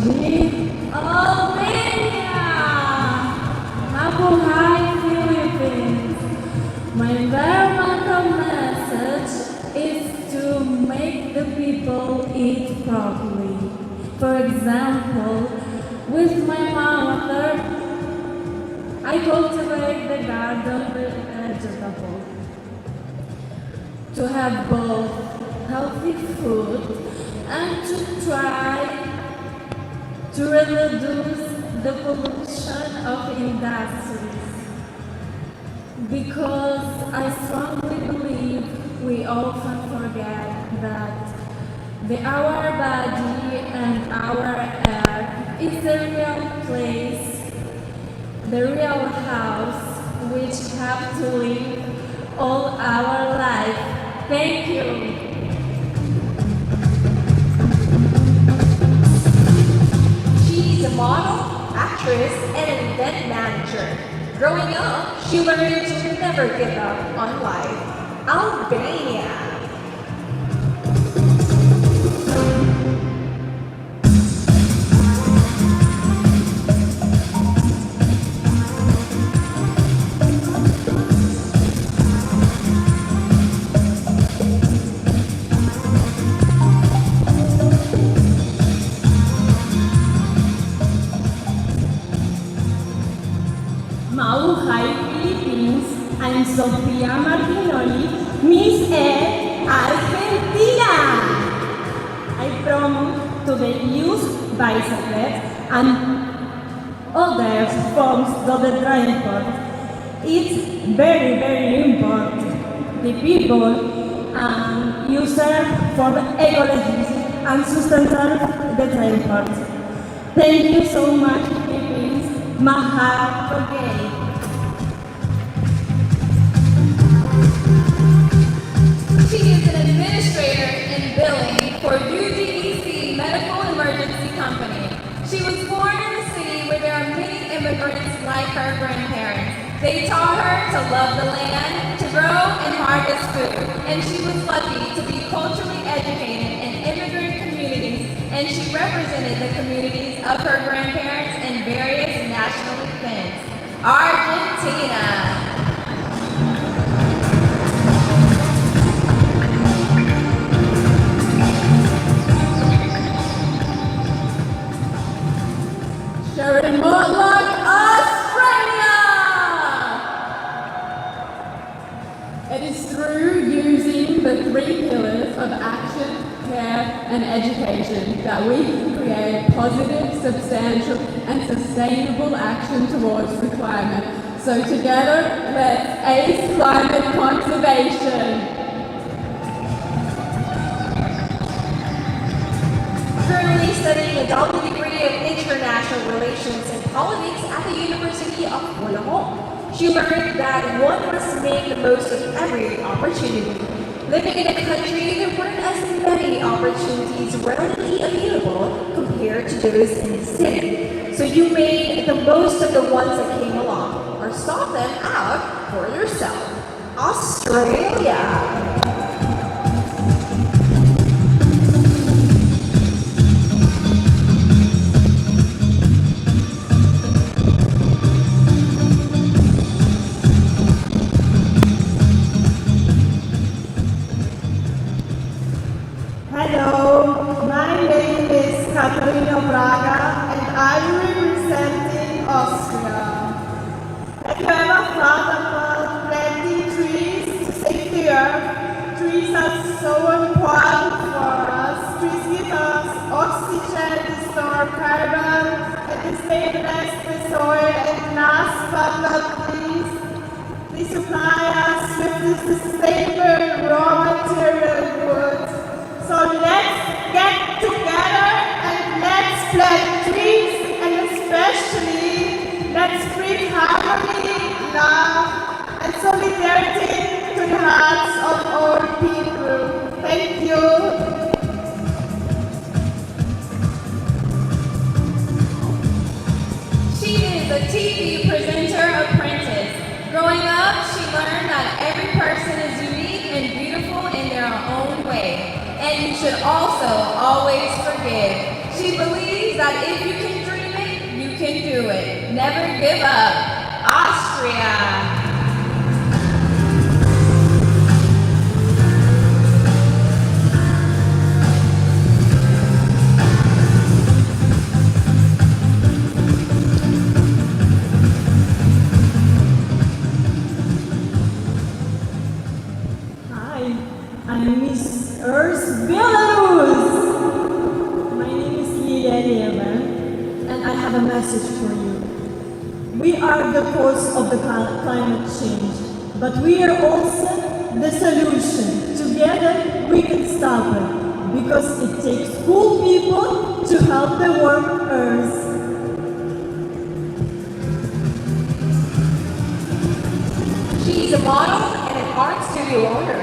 with Albania! Mabuhay Philippines! My environmental message is to make the people eat properly. For example, with my mother, I cultivate the garden with vegetables to have both healthy food and to try to reduce the pollution of industries. Because I strongly believe we often forget that our body and our air is the real place, the real house, which have to live all our life. Thank you. She's a model, actress, and an event manager. Growing up, she learned to never give up on life. Albania. Mabuhay Philippines, I'm Sofia Martinoli, Miss Air Argentina. I promote to the use bicycles and other forms of the transport. It's very, very important. The people and users for ecology and sustainable the transport. Thank you so much, Philippines. Mahal She is an administrator in billing for UGEC Medical Emergency Company. She was born in a city where there are many immigrants like her grandparents. They taught her to love the land, to grow and harvest food, and she was lucky to be culturally educated in immigrant communities, and she represented the communities of her grandparents in various national events. Argentina. Sharon Mortlock, Australia! It is through using the 3 pillars of action, care, and education that we can create positive, substantial, and sustainable action towards the climate. So together, let's ace climate conservation. Currently studying a double degree of international relations and politics at the University of Wollongong. She learned that one must make the most of every opportunity. Living in a country, there weren't as many opportunities readily available compared to those in the city. So you made the most of the ones that came along, or sought them out for yourself. Australia. Hello, my name is Katarina Braga and I'm representing Austria. Have you ever thought about planting trees to save the earth? Trees are so important for us. Trees give us oxygen, they store carbon, and they stabilize the soil, and last but not least, they supply us with the sustainable raw material wood. So let's get together and let's plant trees, and especially let's bring harmony, love, and solidarity to the hearts of all people. Thank you. She is a TV presenter apprentice. Growing up, she learned that every person is unique and beautiful in their own way. And you should also always forgive. She believes that if you can dream it, you can do it. Never give up. Austria. Hi, I'm Miss Earth Belarus. My name is Lilia Leva, and I have a message for you. We are the cause of the climate change, but we are also the solution. Together, we can stop it, because it takes cool people to help the warm Earth. She's a model and an art studio owner.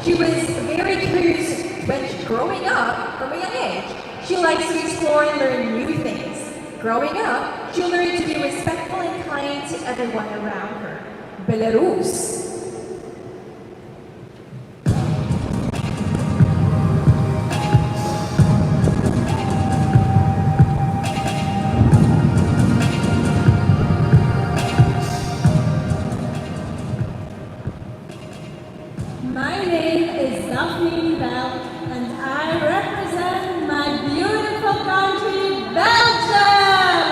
She was very curious growing up from a young age. She likes to explore and learn new things. Growing up, she learned to be respectful and kind to everyone around her. Belarus. My name is Daphne Bell, and I represent my beautiful country, Belgium,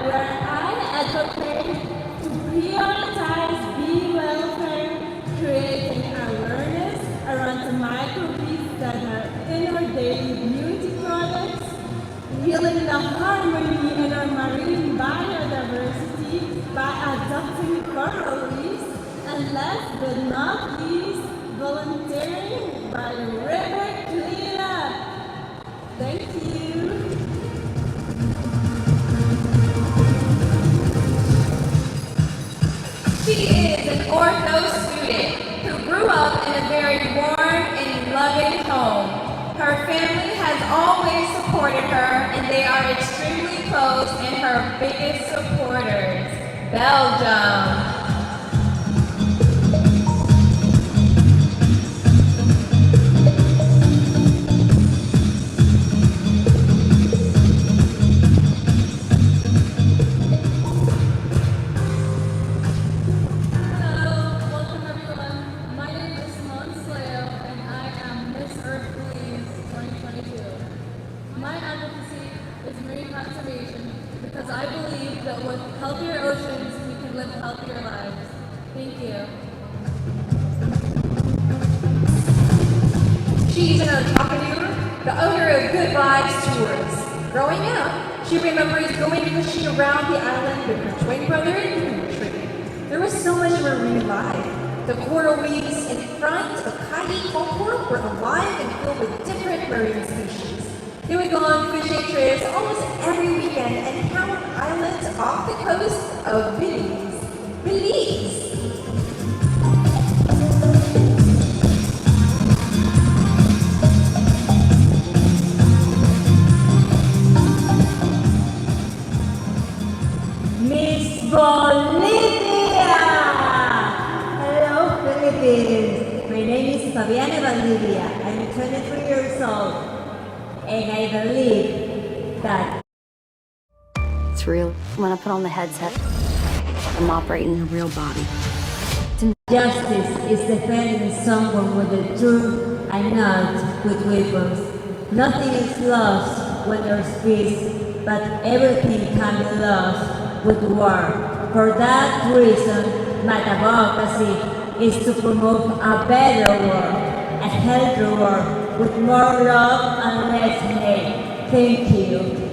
where I advocate to prioritize bee welfare, creating awareness around the microbes that are in our daily beauty products, healing the harmony in our marine biodiversity by adopting coral reefs, and last but not least, volunteering by the river cleanup. Thank you. She is an ortho student who grew up in a very warm and loving home. Her family has always supported her, and they are extremely close and her biggest supporters. Belgium. Because I believe that with healthier oceans, we can live healthier lives. Thank you. She's an entrepreneur, the owner of Good Vibes Tours. Growing up, she remembers going fishing around the island with her twin brother and Dimitri. There was so much marine life. The coral reefs in front of Kayi Port were alive and filled with different marine species. They would go on fishing trips almost every weekend and count islands off the coast of Belize. Belize! Miss Bolivia! Hello, Philippines. My name is Fabiana Valdivia. I'm 23 years old. And I believe that it's real. When I put on the headset, I'm operating a real body. justice is defending someone with the truth and not with weapons. Nothing is lost when there's peace, but everything can be lost with war. For that reason, my advocacy is to promote a better world, a healthier world, with more love and less hate. Thank you.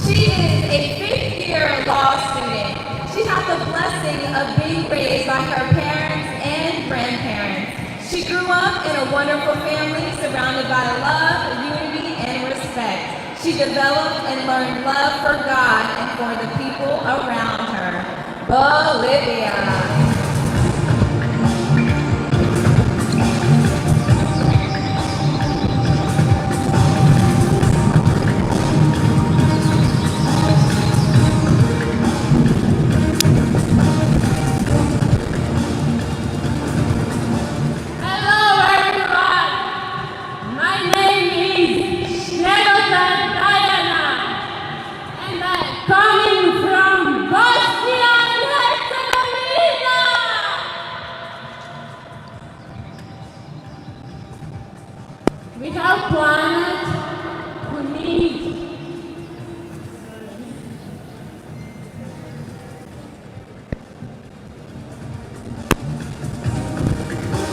She is a fifth-year law student. She had the blessing of being raised by her parents and grandparents. She grew up in a wonderful family surrounded by love, unity, and respect. She developed and learned love for God and for the people around her. Bolivia. We have planet who need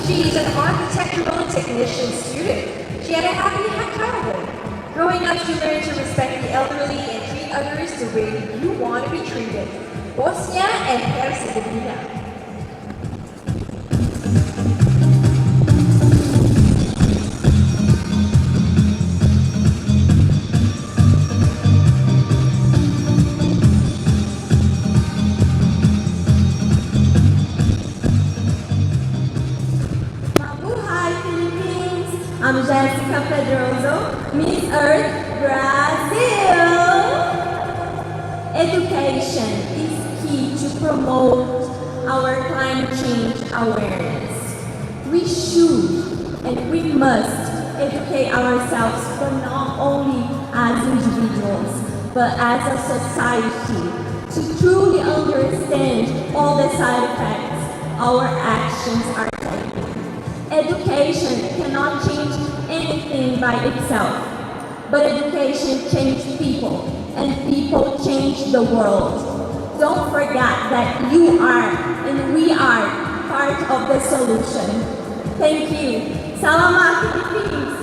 She's an architectural technician student. She had a happy childhood. Growing up, she learned to respect the elderly and treat others the way you want to be treated. Bosnia and Herzegovina. Mabuhay Philippines! I'm Jessica Pedroso, Miss Earth, Brazil! Education is key to promote our climate change awareness. We should and we must educate ourselves, but not only as individuals, but as a society, to truly understand all the side effects our actions are taking. Education cannot change anything by itself, but education changes people, and people change the world. Don't forget that you are and we are part of the solution. Thank you. Salamat Philippines!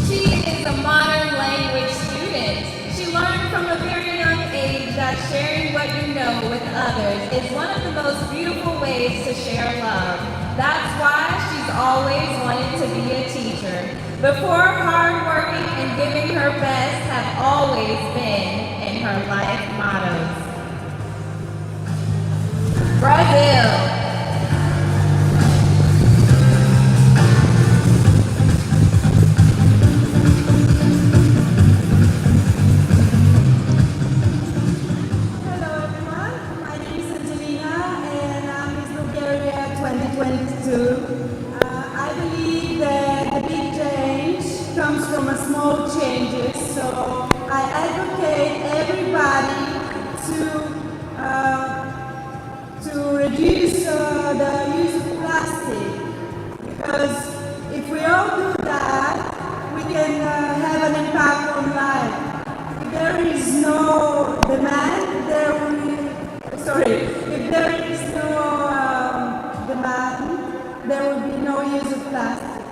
She is a modern language student. She learned from a very young age that sharing what you know with others is one of the most beautiful ways to share love. That's why she's always wanted to be a teacher. Before, hard working and giving her best have always been in her life mottos. Brazil. Hello everyone, my name is Angelina and I'm Miss Bulgaria 2022. I believe that the big change comes from a small changes, so I advocate everybody to reduce the use of plastic, because if we all do that, we can have an impact on life. If there is no demand, if there is no demand, there will be no use of plastic.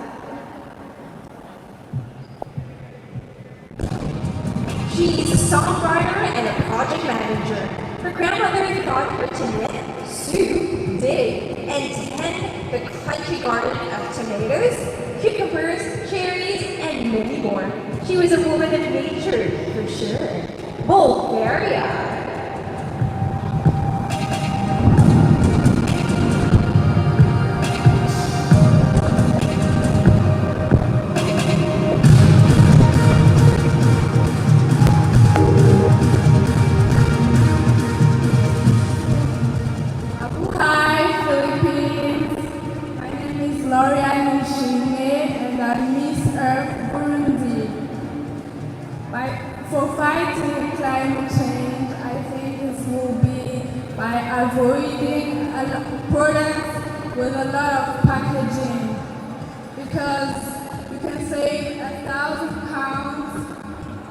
She is a songwriter and a project manager. Her grandmother taught her to knit, sew, dig, and tend the country garden of tomatoes, cucumbers, cherries, and many more. She was a woman of nature, for sure. Bulgaria. Hi, Philippines. My name is Gloria Nishime and I'm Miss Earth Burundi. For fighting climate change, I think this will be by avoiding products with a lot of packaging, because you can save 1,000 pounds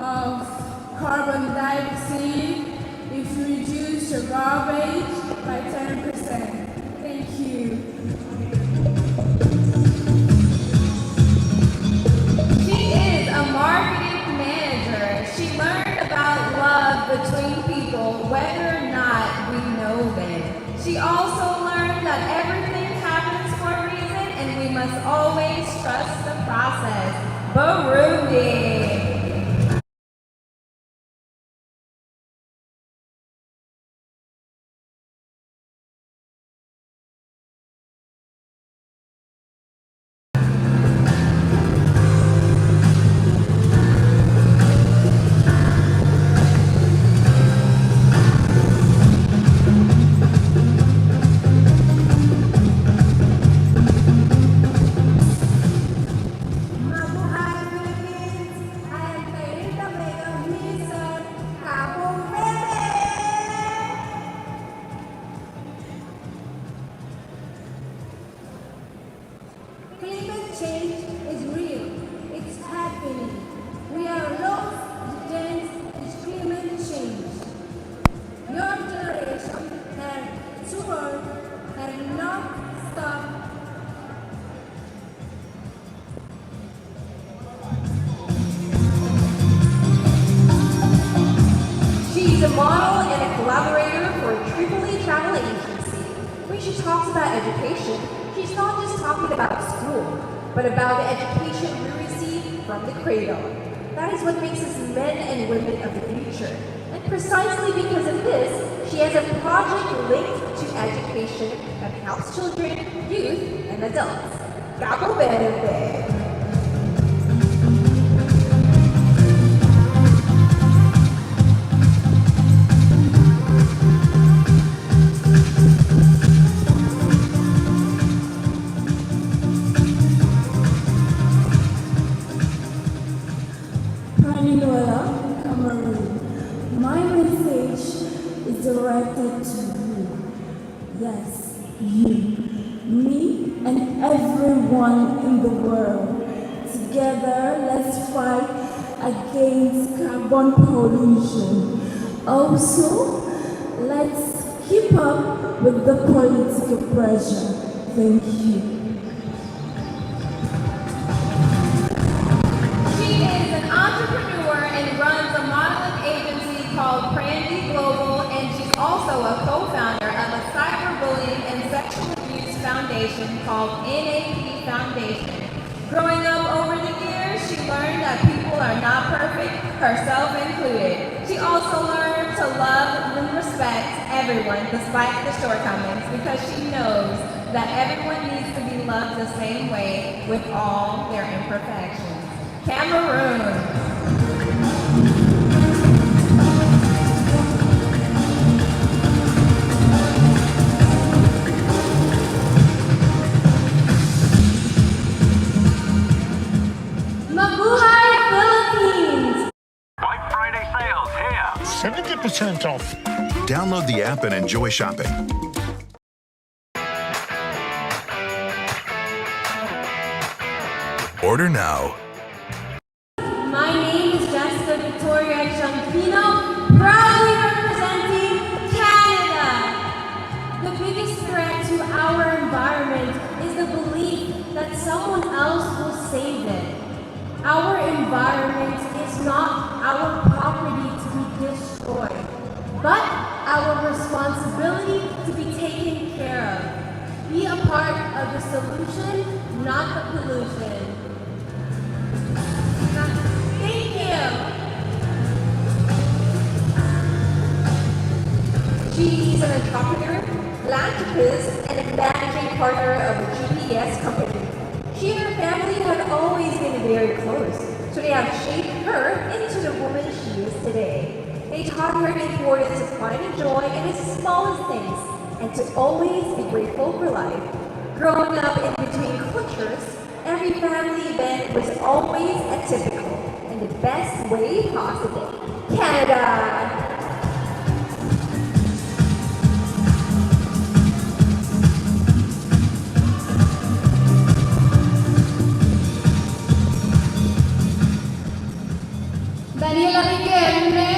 of carbon dioxide if you reduce your garbage by 10%. Thank you. She is a marketing manager. She learned about love between people, whether or not we know them. She also learned that everything happens for a reason and we must always trust the process. Burundi. Mabuhay Philippines! I am Perita Vega, Miss Cabo Verde! Climate Change is real. It's happening. We are lost against extreme change. Your generation has suffered and not stopped. She's a model and a collaborator for Tripoli Travel Agency. When she talks about education, she's not just talking about school, but about the education we receive from the cradle. That is what makes us men and women of the future. And precisely because of this, she has a project linked to education that helps children, youth, and adults. Capo Verde. Pranilola Cameroon, my message is directed to you. Yes, you, me, and everyone in the world. Together, let's fight against carbon pollution. Also, let's keep up with the political pressure. Thank you. She is an entrepreneur and runs a modeling agency called Brandy Global, and she's also a co-founder of a cyberbullying and sexual abuse foundation called NAP Foundation. Growing up over the years, she learned that people are not perfect, herself included. She also learned to love and respect everyone despite the shortcomings, because she knows that everyone needs to be loved the same way with all their imperfections. Cameroon. Mabuhay Philippines! Black Friday sales here. 70% off. Download the app and enjoy shopping. Order now. My name is Jessica Victoria Champino, proudly representing Canada. The biggest threat to our environment is the belief that someone else will save it. Our environment is not our property to be destroyed, but our responsibility to be taken care of. Be a part of the solution, not the pollution. Thank you. She is an entrepreneur, philanthropist, and a managing partner of a GPS company. She and her family have always been very close, so they have shaped her into the woman she is today. They taught her the importance of finding joy in the smallest things and to always be grateful for life. Growing up in between cultures, every family event was always atypical in the best way possible. Canada! Daniela Riquelme,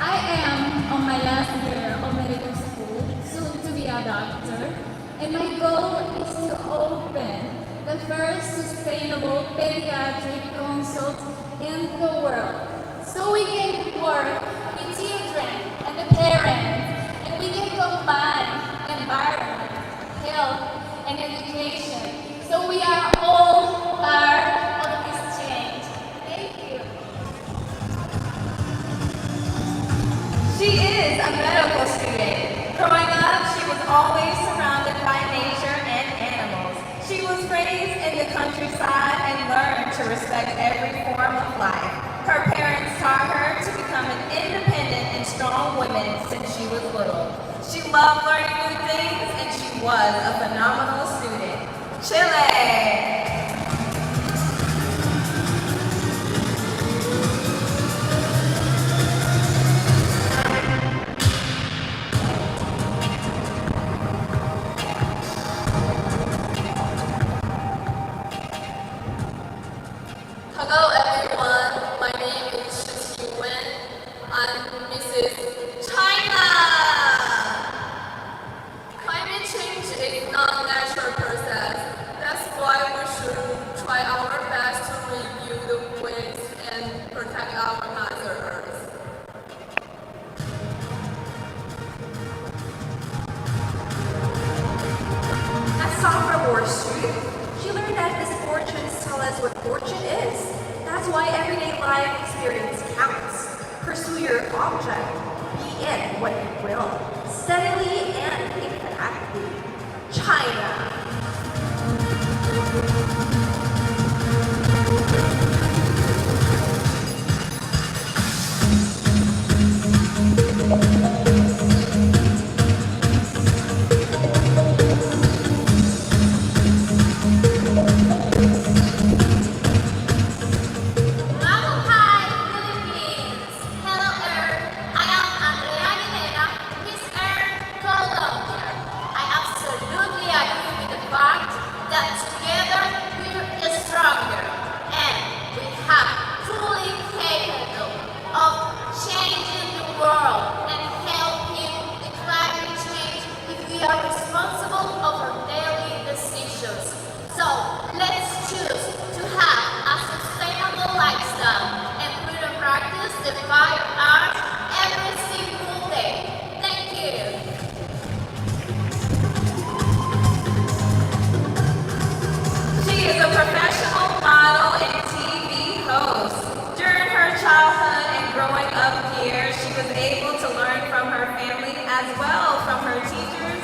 I am on my last year of medical school, soon to be a doctor, and my goal is to open the first sustainable pediatric consult in the world, so we can work with children and the parents, and we can combine environment, health, and education, so we are all part of this change. Thank you. She is a medical student. Growing up, she was always surrounded by nature and animals. She was raised in the countryside and learned to respect every form of life. Her parents taught her to become an independent and strong woman since she was little. She loved learning new things, and she was a phenomenal student. Chile! student. She learned that misfortunes tell us what fortune is. That's why everyday life experience counts. Pursue your object. Be it what you will. Steadily and emphatically. China.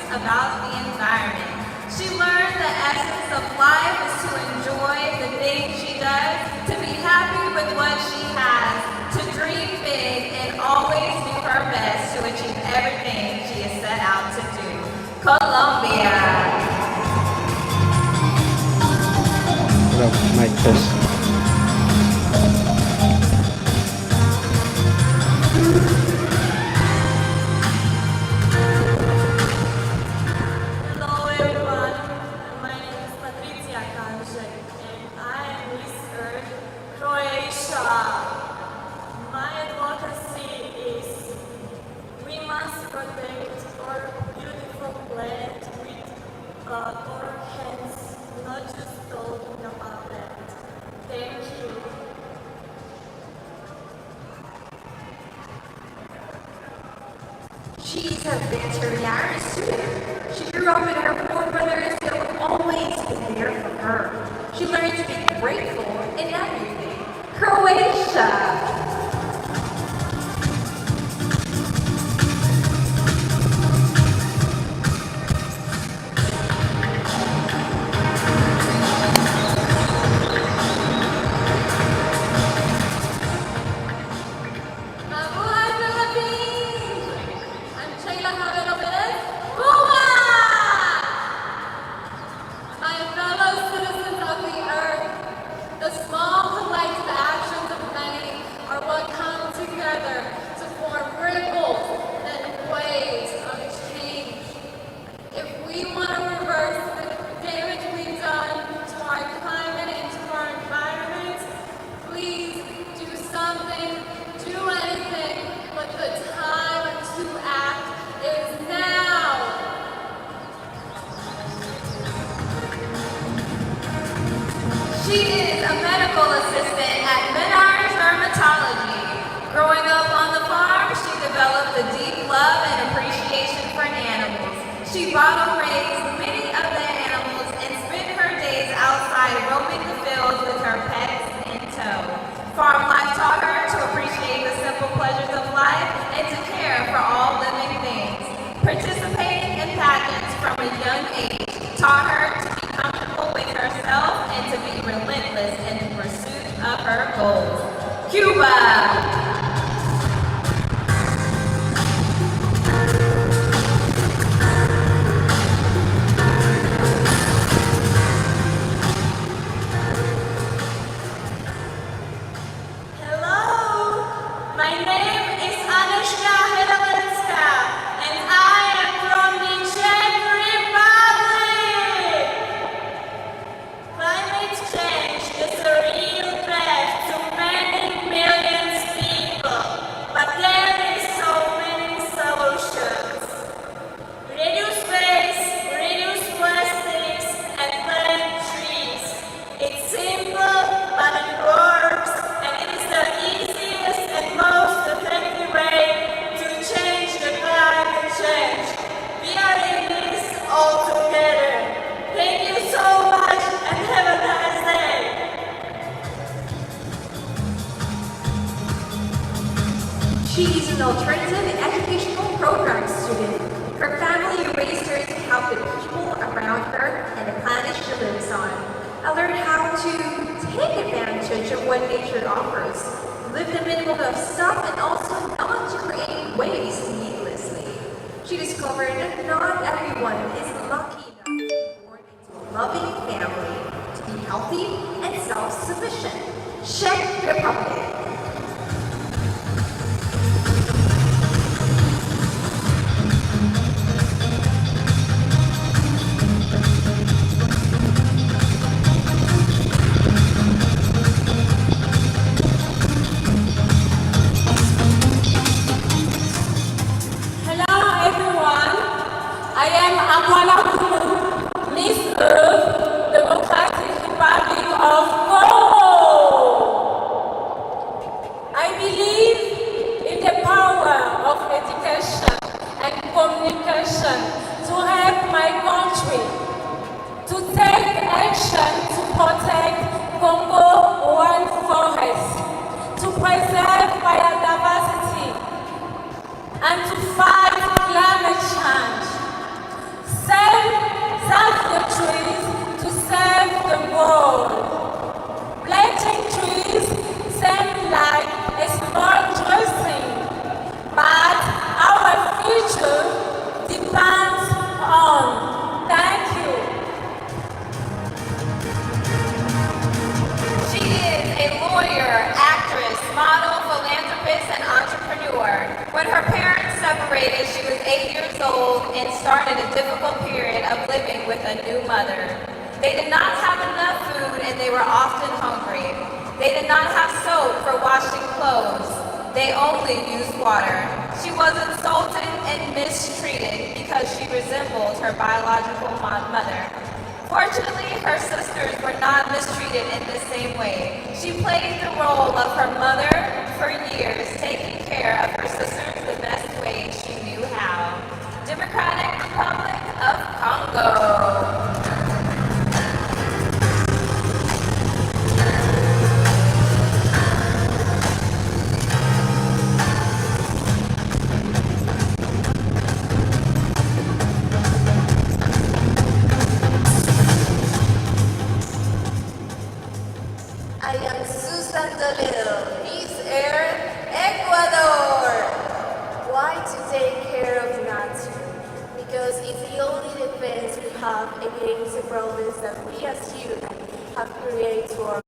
About the environment. She learned the essence of life is to enjoy the things she does, to be happy with what she has, to dream big and always do her best to achieve everything she is set out to do. Colombia. Hello, mic test. She's a veterinary student. She grew up with her four brothers that would always be there for her. She learned to be grateful in everything. Croatia. She is a medical assistant at Menards Dermatology. Growing up on the farm, she developed a deep love and appreciation for animals. She bottle raised many of the animals and spent her days outside roaming the fields with her pets in tow. Farm life taught her to appreciate the simple pleasures of life and to care for all living things. Participating in pageants from a young age taught her to be comfortable with herself and to be relentless in the pursuit of her goals. Cuba. Climate change is a real threat to many million species. an alternative educational program student. Her family raised her to help the people around her and the planet she lives on. I learned how to take advantage of what nature offers, live the minimum of stuff, and also not to create waste needlessly. She discovered that not everyone is lucky enough to be born into a loving family, to be healthy and self-sufficient. Czech Republic. And to fight climate change. Save the trees to save the world. Planting trees seems like a small dressing, but our future depends on. Thank you. She is a lawyer, actress, model, philanthropist, and entrepreneur. When her parents separated, she was 8 years old and started a difficult period of living with a new mother. They did not have enough food and they were often hungry. They did not have soap for washing clothes. They only used water. She was insulted and mistreated because she resembled her biological mother. Fortunately, her sisters were not mistreated in the same way. She played the role of her mother for years, taking care of her sisters the best way she knew how. Democratic Republic of Congo. I am Susan Dalil, Miss Air, Ecuador. Why to take care of nature? Because it's the only defense we have against the problems that we as humans have created to our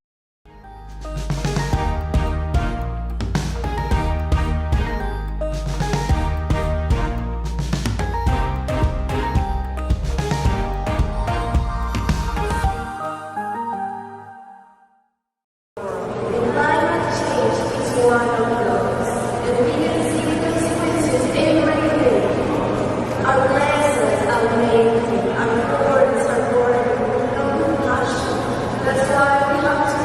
That's why we have to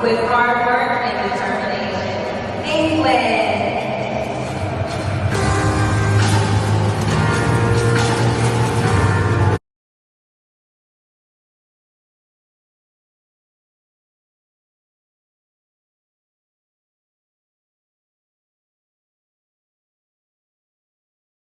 with our